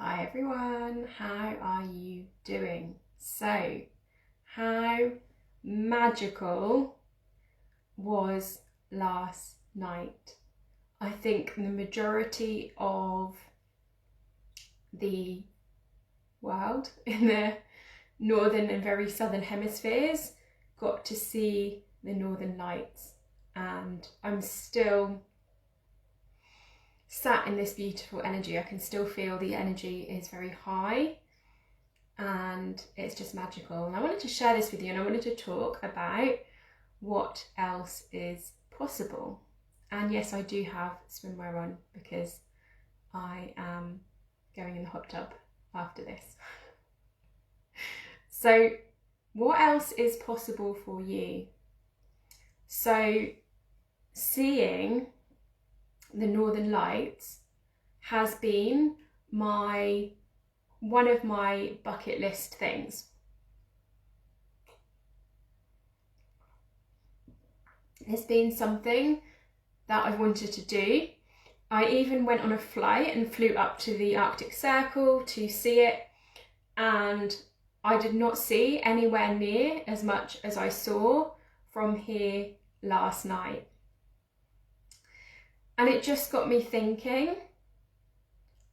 Hi everyone, how are you doing? So, how magical was last night? I think the majority of the world in the northern and very southern hemispheres got to see the northern lights, and I'm still sat in this beautiful energy. I can still feel the energy is very high and it's just magical. And I wanted to share this with you, and I wanted to talk about what else is possible. And yes, I do have swimwear on because I am going in the hot tub after this. So what else is possible for you? So seeing the Northern Lights has been one of my bucket list things. It's been something that I've wanted to do. I even went on a flight and flew up to the Arctic Circle to see it, and I did not see anywhere near as much as I saw from here last night. And it just got me thinking,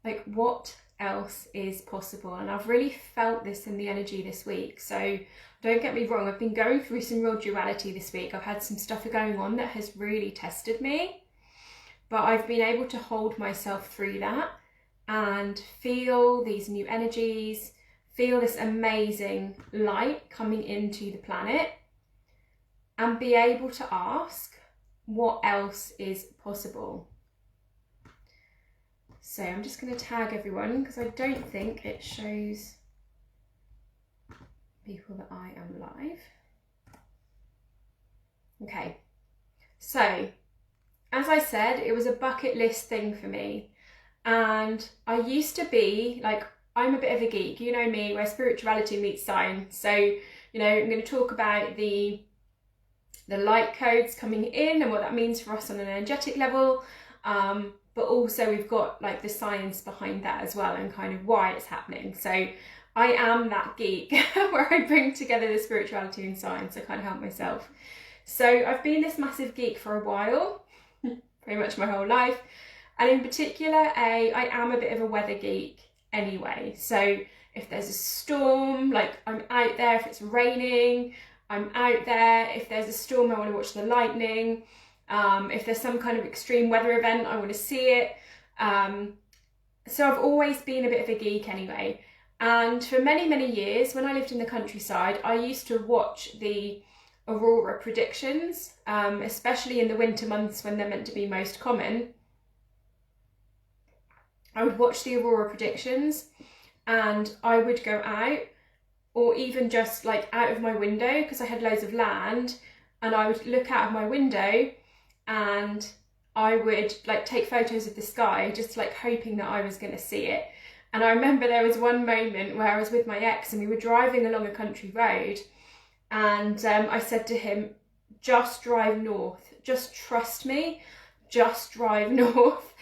like, what else is possible? And I've really felt this in the energy this week. So don't get me wrong, I've been going through some real duality this week. I've had some stuff going on that has really tested me, but I've been able to hold myself through that and feel these new energies, feel this amazing light coming into the planet, and be able to ask, what else is possible? So I'm just going to tag everyone because I don't think it shows people that I am live. Okay, so as I said, it was a bucket list thing for me, and I used to be like, I'm a bit of a geek, you know me, where spirituality meets science. So, you know, I'm going to talk about the light codes coming in and what that means for us on an energetic level, but also we've got like the science behind that as well and kind of why it's happening. So I am that geek where I bring together the spirituality and science. I can't help myself. So I've been this massive geek for a while, pretty much my whole life, and in particular I am a bit of a weather geek anyway. So if there's a storm, like, I'm out there. If it's raining, I'm out there. If there's a storm, I want to watch the lightning. If there's some kind of extreme weather event, I want to see it. So I've always been a bit of a geek anyway. And for many, many years, when I lived in the countryside, I used to watch the aurora predictions, especially in the winter months when they're meant to be most common. I would watch the aurora predictions and I would go out, or even just like out of my window, because I had loads of land, and I would look out of my window and I would like take photos of the sky, just like hoping that I was going to see it. And I remember there was one moment where I was with my ex and we were driving along a country road, and I said to him, just drive north, just trust me, just drive north.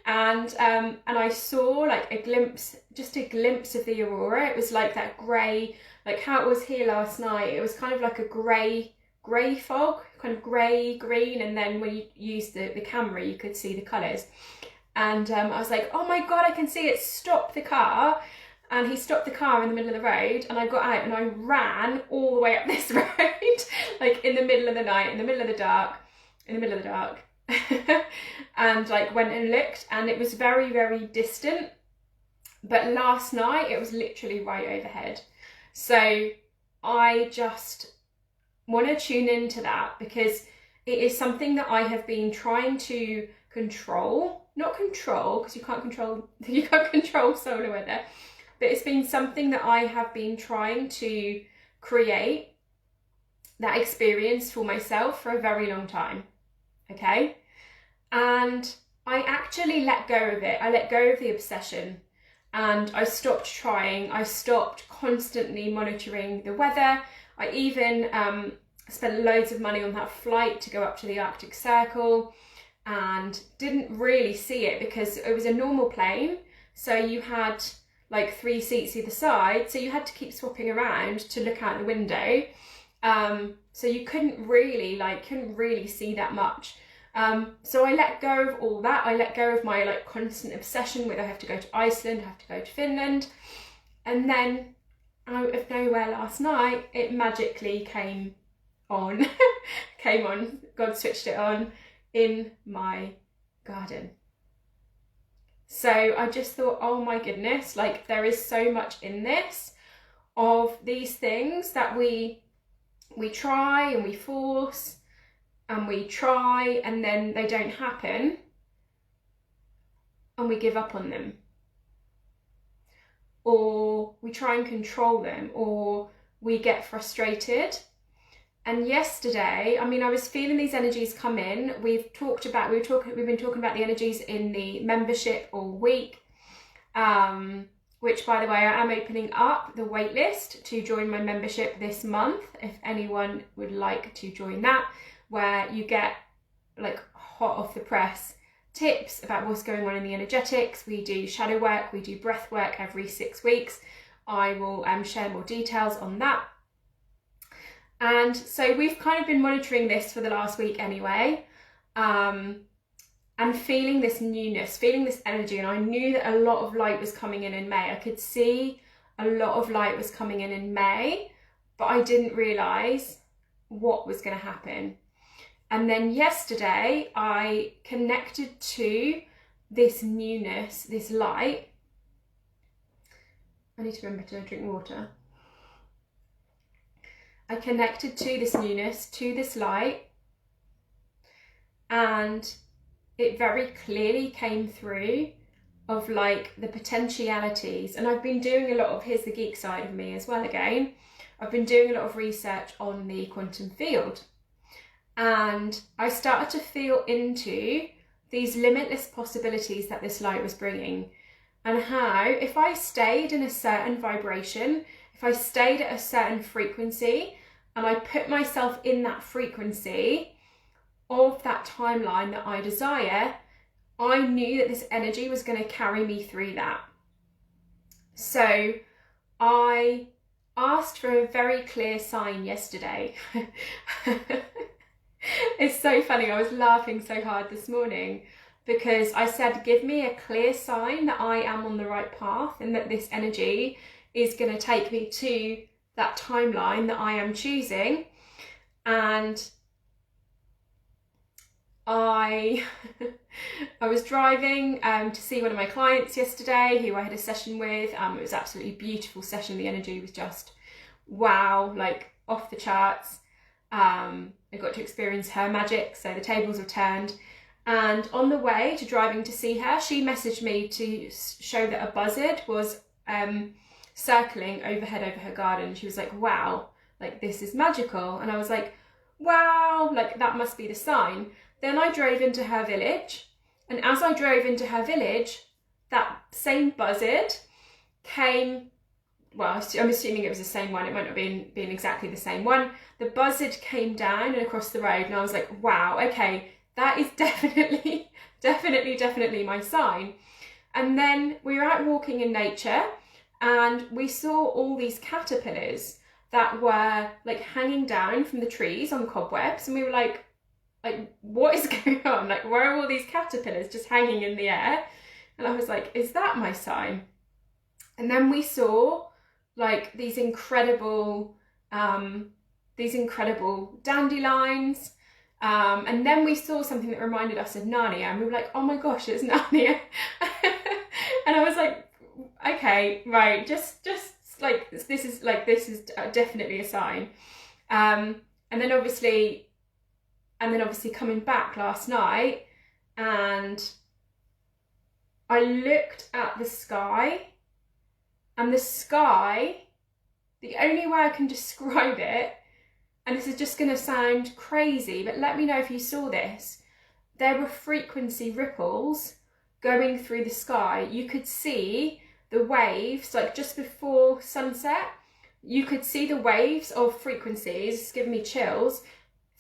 And I saw like a glimpse of the aurora. It was like that grey, like how it was here last night. It was kind of like a grey fog, kind of grey green, and then when you used the camera you could see the colours. And I was like, oh my god, I can see it, stop the car. And he stopped the car in the middle of the road, and I got out and I ran all the way up this road, like in the middle of the night, in the middle of the dark, and like went and looked, and it was very, very distant. But last night it was literally right overhead. So I just want to tune into that because it is something that I have been trying to control. Not control, because you can't control solar weather, but it's been something that I have been trying to create that experience for myself for a very long time. Okay? And I actually let go of it. I let go of the obsession, and I stopped trying. I stopped constantly monitoring the weather. I even spent loads of money on that flight to go up to the Arctic Circle, and didn't really see it because it was a normal plane. So you had like 3 seats either side, so you had to keep swapping around to look out the window. So you couldn't really see that much. So I let go of all that. I let go of my like constant obsession with I have to go to Iceland, I have to go to Finland. And then out of nowhere last night, it magically came on. God switched it on in my garden. So I just thought, oh my goodness, like there is so much in this of these things that we try and we force and we try and then they don't happen and we give up on them. Or we try and control them, or we get frustrated. And yesterday, I mean, I was feeling these energies come in. We've been talking about the energies in the membership all week, which, by the way, I am opening up the wait list to join my membership this month. If anyone would like to join that, where you get like hot off the press tips about what's going on in the energetics. We do shadow work, we do breath work every 6 weeks. I will share more details on that. And so we've kind of been monitoring this for the last week anyway, and feeling this newness, feeling this energy. And I knew that a lot of light was coming in May. I could see a lot of light was coming in May, but I didn't realise what was going to happen. And then yesterday I connected to this newness, this light. I need to remember to drink water. I connected to this newness, to this light, and it very clearly came through of like the potentialities. And I've been doing a lot of, here's the geek side of me as well again, I've been doing a lot of research on the quantum field. And I started to feel into these limitless possibilities that this light was bringing, and how if I stayed in a certain vibration, if I stayed at a certain frequency and I put myself in that frequency of that timeline that I desire, I knew that this energy was going to carry me through that. So I asked for a very clear sign yesterday. It's so funny, I was laughing so hard this morning because I said, give me a clear sign that I am on the right path and that this energy is going to take me to that timeline that I am choosing. And I was driving to see one of my clients yesterday who I had a session with. It was absolutely beautiful session. The energy was just wow, like off the charts. I got to experience her magic, so the tables were turned. And on the way to driving to see her, she messaged me to show that a buzzard was circling overhead over her garden. She was like, wow, like this is magical. And I was like, wow, like that must be the sign. Then I drove into her village, and as I drove into her village, that same buzzard came, well, I'm assuming it was the same one, it might not have been exactly the same one. The buzzard came down and across the road, and I was like, wow, okay, that is definitely my sign. And then we were out walking in nature, and we saw all these caterpillars that were like hanging down from the trees on cobwebs, and we were like, what is going on? Like, where are all these caterpillars just hanging in the air? And I was like, is that my sign? And then we saw like these incredible dandelions. And then we saw something that reminded us of Narnia, and we were like, oh my gosh, it's Narnia. And I was like, okay, right, just like, this is definitely a sign. And then obviously coming back last night, and I looked at the sky, and the sky, the only way I can describe it, and this is just going to sound crazy, but let me know if you saw this, there were frequency ripples going through the sky. You could see the waves, like just before sunset, you could see the waves of frequencies, it's giving me chills,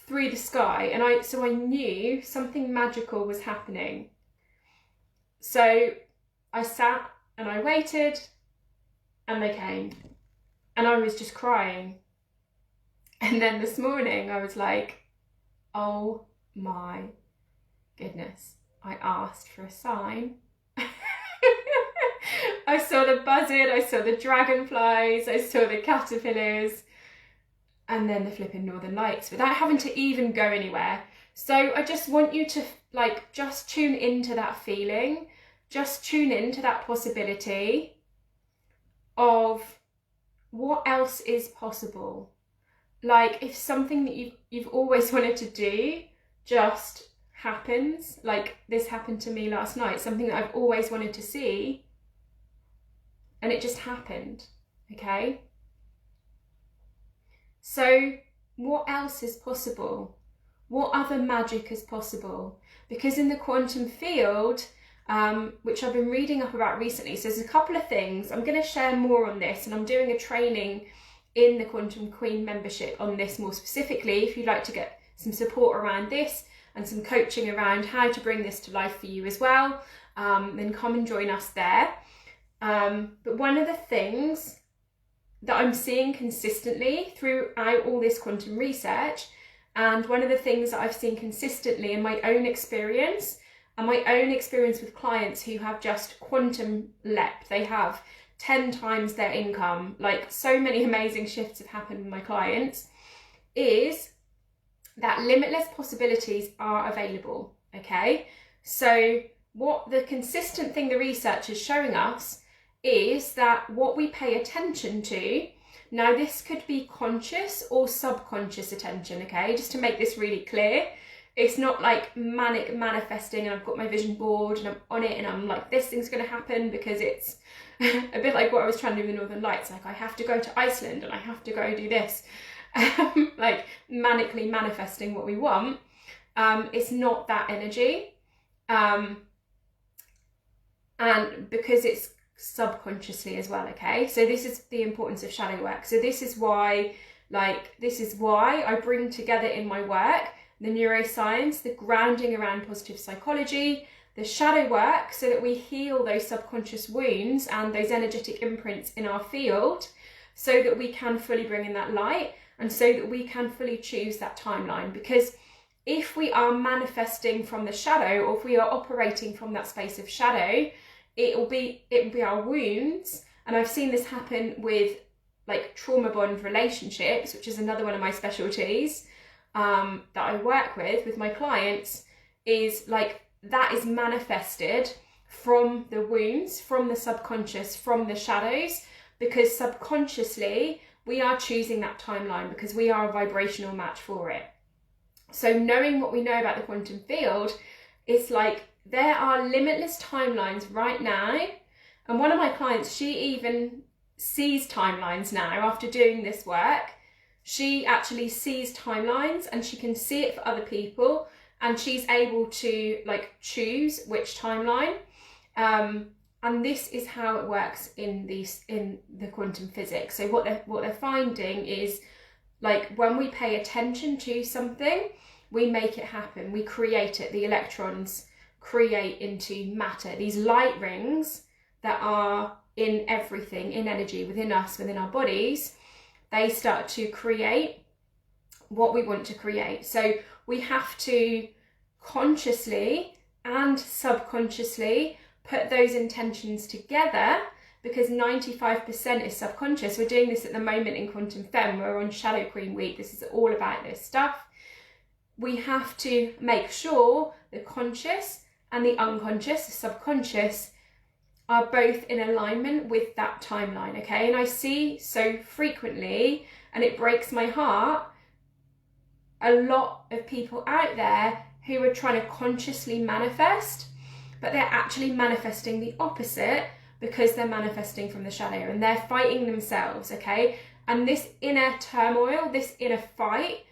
through the sky. And so I knew something magical was happening. So I sat and I waited, And they came. And I was just crying. And then this morning I was like, oh my goodness, I asked for a sign. I saw the buzzard, I saw the dragonflies, I saw the caterpillars, and then the flipping northern lights without having to even go anywhere. So I just want you to like just tune into that feeling, just tune into that possibility of what else is possible. Like if something that you've always wanted to do just happens, like this happened to me last night, something that I've always wanted to see, and it just happened, okay? So what else is possible? What other magic is possible? Because in the quantum field, which I've been reading up about recently, so there's a couple of things. I'm going to share more on this, and I'm doing a training in the Quantum Queen membership on this more specifically. If you'd like to get some support around this and some coaching around how to bring this to life for you as well, then come and join us there. But one of the things that I'm seeing consistently throughout all this quantum research, and one of the things that I've seen consistently in my own experience, and my own experience with clients who have just quantum leapt, they have 10 times their income, like so many amazing shifts have happened with my clients, is that limitless possibilities are available, okay? So what the consistent thing the research is showing us is that what we pay attention to, now this could be conscious or subconscious attention, okay? Just to make this really clear, it's not like manic manifesting and I've got my vision board and I'm on it and I'm like, this thing's going to happen, because it's a bit like what I was trying to do with the Northern Lights. Like I have to go to Iceland and I have to go do this. Like manically manifesting what we want. It's not that energy. And because it's subconsciously as well, okay? So this is the importance of shadow work. So this is why I bring together in my work the neuroscience, the grounding around positive psychology, the shadow work, so that we heal those subconscious wounds and those energetic imprints in our field, so that we can fully bring in that light, and so that we can fully choose that timeline. Because if we are manifesting from the shadow, or if we are operating from that space of shadow, it will be our wounds. And I've seen this happen with like trauma bond relationships, which is another one of my specialties that I work with my clients, is like that is manifested from the wounds, from the subconscious, from the shadows, because subconsciously we are choosing that timeline because we are a vibrational match for it. So knowing what we know about the quantum field, it's like there are limitless timelines right now. And one of my clients, she even sees timelines now after doing this work. She actually sees timelines and she can see it for other people, and she's able to like choose which timeline. And this is how it works in the quantum physics. So what they're finding is, like, when we pay attention to something, we make it happen. We create it. The electrons create into matter. These light rings that are in everything, in energy, within us, within our bodies, they start to create what we want to create. So we have to consciously and subconsciously put those intentions together, because 95% is subconscious. We're doing this at the moment in Quantum Femme. We're on Shadow Queen Week. This is all about this stuff. We have to make sure the conscious and the unconscious, the subconscious, are both in alignment with that timeline, okay? And I see so frequently, and it breaks my heart, a lot of people out there who are trying to consciously manifest, but they're actually manifesting the opposite because they're manifesting from the shadow and they're fighting themselves, okay? And this inner turmoil, this inner fight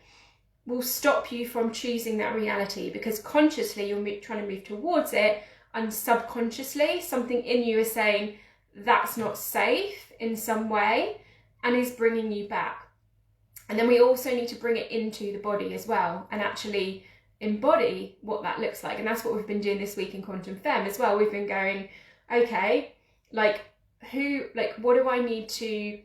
will stop you from choosing that reality, because consciously you're trying to move towards it, and subconsciously something in you is saying that's not safe in some way and is bringing you back. And then we also need to bring it into the body as well and actually embody what that looks like. And that's what we've been doing this week in Quantum Femme as well. We've been going, okay, like what do I need to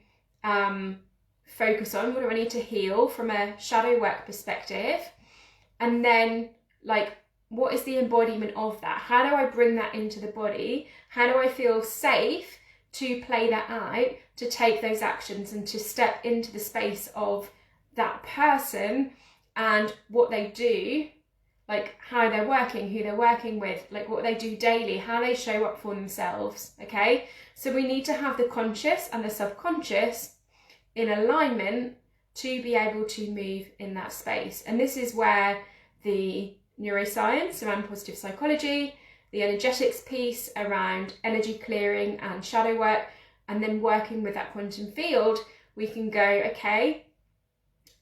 focus on? What do I need to heal from a shadow work perspective? And then like, what is the embodiment of that? How do I bring that into the body? How do I feel safe to play that out, to take those actions and to step into the space of that person and what they do, like how they're working, who they're working with, like what they do daily, how they show up for themselves, okay? So we need to have the conscious and the subconscious in alignment to be able to move in that space. And this is where the neuroscience around positive psychology, the energetics piece around energy clearing and shadow work, and then working with that quantum field, we can go, okay,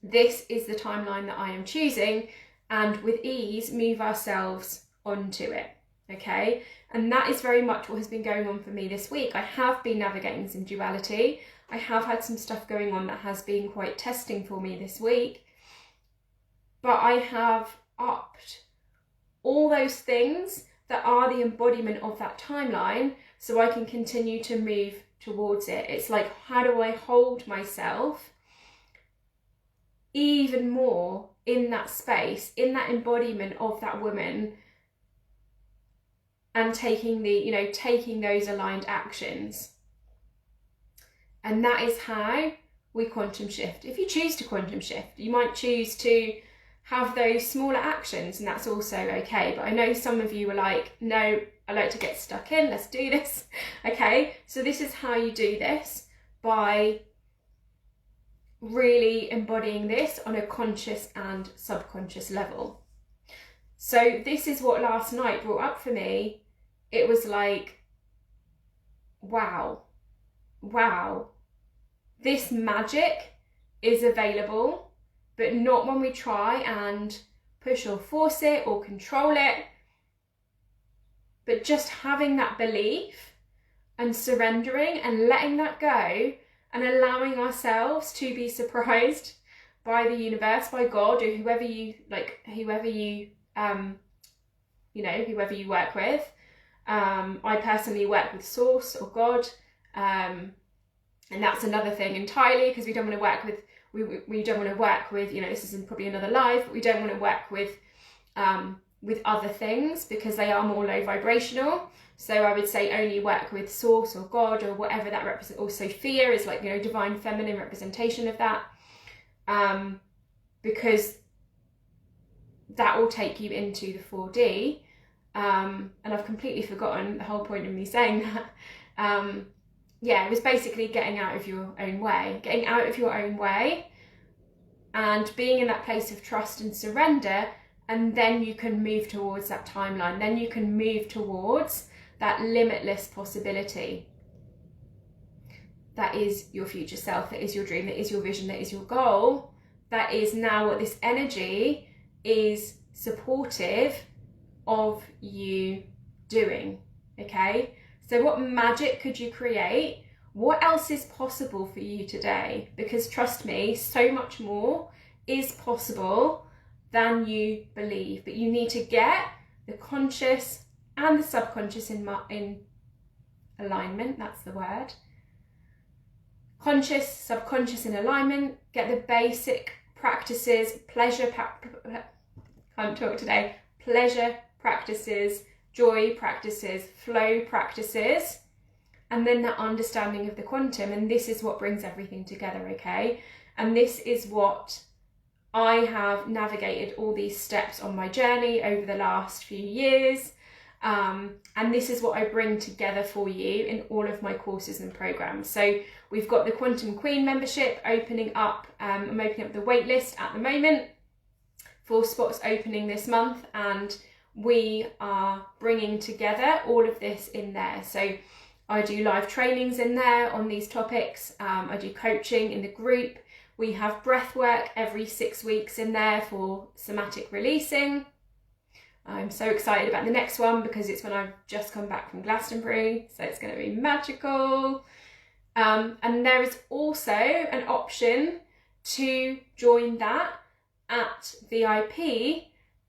this is the timeline that I am choosing, and with ease move ourselves onto it, okay? And that is very much what has been going on for me this week. I have been navigating some duality. I have had some stuff going on that has been quite testing for me this week, but I have upped all those things that are the embodiment of that timeline so I can continue to move towards it. It's like, how do I hold myself even more in that space, in that embodiment of that woman, and taking those aligned actions. And that is how we quantum shift. If you choose to quantum shift, you might choose to have those smaller actions, and that's also okay. But I know some of you are like, no, I like to get stuck in, let's do this. Okay, so this is how you do this, by really embodying this on a conscious and subconscious level. So this is what last night brought up for me. It was like, wow, this magic is available, but not when we try and push or force it or control it, but just having that belief and surrendering and letting that go and allowing ourselves to be surprised by the universe, by God, or whoever you work with. I personally work with Source or God, and that's another thing entirely, because we don't want to work with this is probably another live, but we don't want to work with other things because they are more low vibrational. So I would say only work with Source or God or whatever that represents. Or Sophia is like, divine feminine representation of that, because that will take you into the 4D. And I've completely forgotten the whole point of me saying that. It was basically getting out of your own way and being in that place of trust and surrender, and then you can move towards that timeline. Then you can move towards that limitless possibility. That is your future self, that is your dream, that is your vision, that is your goal. That is now what this energy is supportive of you doing, okay? So what magic could you create? What else is possible for you today? Because trust me, so much more is possible than you believe. But you need to get the conscious and the subconscious in alignment. That's the word. Conscious, subconscious in alignment. Get the basic practices, pleasure practices, joy practices, flow practices, and then that understanding of the quantum. And this is what brings everything together, okay? And this is what I have navigated all these steps on my journey over the last few years. And this is what I bring together for you in all of my courses and programs. So we've got the Quantum Queen membership opening up. I'm opening up the wait list at the moment. 4 spots opening this month, and we are bringing together all of this in there. So I do live trainings in there on these topics. I do coaching in the group. We have breath work every 6 weeks in there for somatic releasing. I'm so excited about the next one because it's when I've just come back from Glastonbury, so it's going to be magical. And there is also an option to join that at VIP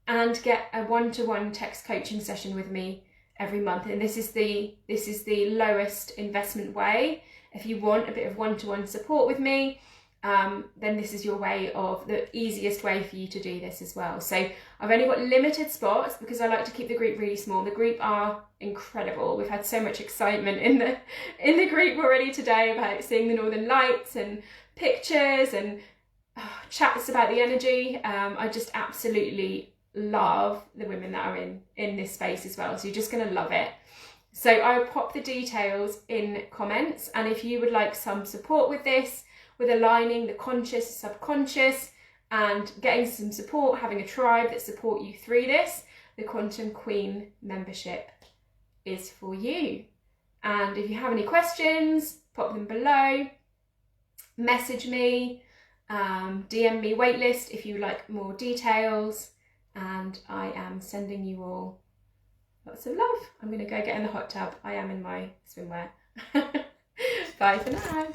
and get a one-to-one text coaching session with me every month, and this is the lowest investment way. If you want a bit of one-to-one support with me, then this is the easiest way for you to do this as well. So I've only got limited spots because I like to keep the group really small. The group are incredible. We've had so much excitement in the group already today about seeing the Northern Lights and pictures and chats about the energy. I just absolutely love the women that are in this space as well. So you're just going to love it. So I'll pop the details in comments, and if you would like some support with this, with aligning the conscious, subconscious, and getting some support, having a tribe that support you through this, the Quantum Queen membership is for you. And if you have any questions, pop them below, message me, DM me waitlist if you would like more details, and I am sending you all lots of love. I'm going to go get in the hot tub. I am in my swimwear. Bye for now.